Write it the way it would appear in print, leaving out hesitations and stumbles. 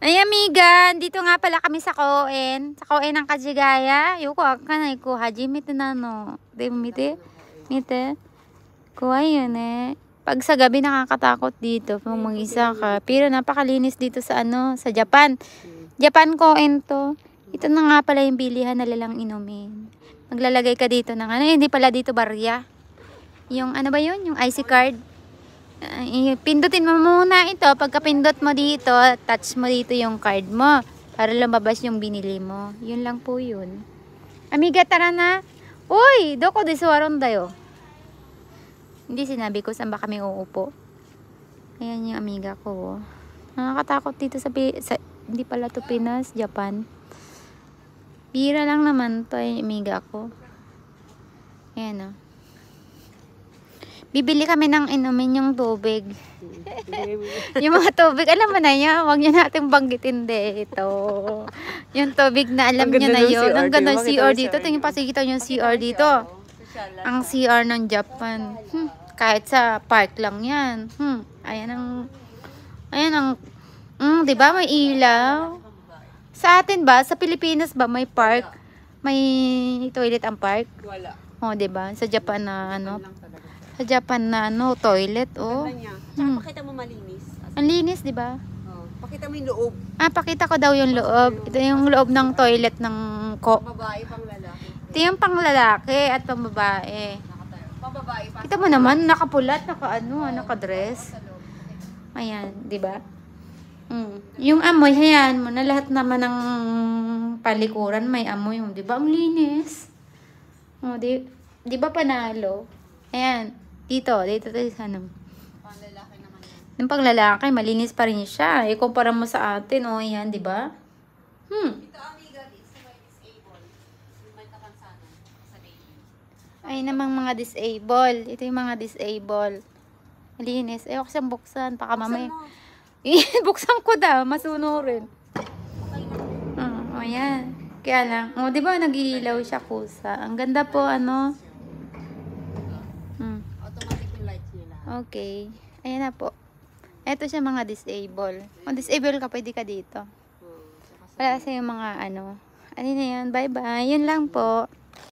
Ay, amiga, dito nga pala kami sa Koen. Sa Koen ng Kajigaya. Yuko, kanay ko, hajimite na no. Di mo mite? Mite? Kuha yun eh. Pag sa gabi nakakatakot dito, pag mag-isa ka. Pero napakalinis dito sa sa Japan. Japan Koen to. Ito na nga pala yung bilihan na lalang inumin. Maglalagay ka dito ng hindi pala dito barya. Yung ano ba yun? Yung IC card. Pindutin mo muna ito. Pagka-pindot mo dito, touch mo dito yung card mo para lumabas yung binili mo. Yun lang po yun. Amiga, tara na. Uy, doko disuwaron dayo. Hindi sinabi ko saan ba kami uupo. Ayan yung amiga ko. Nakakatakot dito sa hindi pala to Pinas, Japan. Bira lang naman to yung amiga ko. Ayan o. Bibili kami ng inumin yung tubig. Yung mga tubig, alam mo na yan. Huwag nyo natin banggitin ito. Yung tubig na alam nyo na yun. Ang ganda ng CR dito. Tingin pa sikita yung CR dito. Ang CR ng Japan. Kahit sa park lang yan. Ayan ang, diba may ilaw? Sa atin ba? Sa Pilipinas ba may park? May toilet ang park? Wala. Diba? Sa Japan na Sa Japan na toilet, Pakita mo malinis. Ang linis, di ba? Pakita mo yung loob. Pakita ko daw yung loob. Ito yung loob ng toilet ng Babae, pang lalaki. Ito yung pang lalaki at pang babae. Pang babae pa. Kita mo naman, nakapulat, nakadress. Ayan, di ba? Yung amoy, hayaan mo na lahat naman ng palikuran may amoy. Di ba? Ang linis. Di ba panalo? Ayan. Dito tayo sa Panglalaki naman yan. Yung panglalaki, malinis pa rin siya. Ikumpara mo sa atin, yan, di ba? Ito amiga, sa may disable. May kapansanan sa baby. Ay, namang mga disable. Ito yung mga disable. Malinis. Ayoko siyang buksan. Baka mamaya. Buksan ko daw. Masunurin. Ayan. Kaya lang. Di ba nag-iilaw siya kusa? Ang ganda po, Automatic yung lights nila. Okay. Ayan na po. Ito siya mga disable. Kung disable ka, pwede ka dito. Wala sa yung mga Ano na yan? Bye-bye. Yun lang po.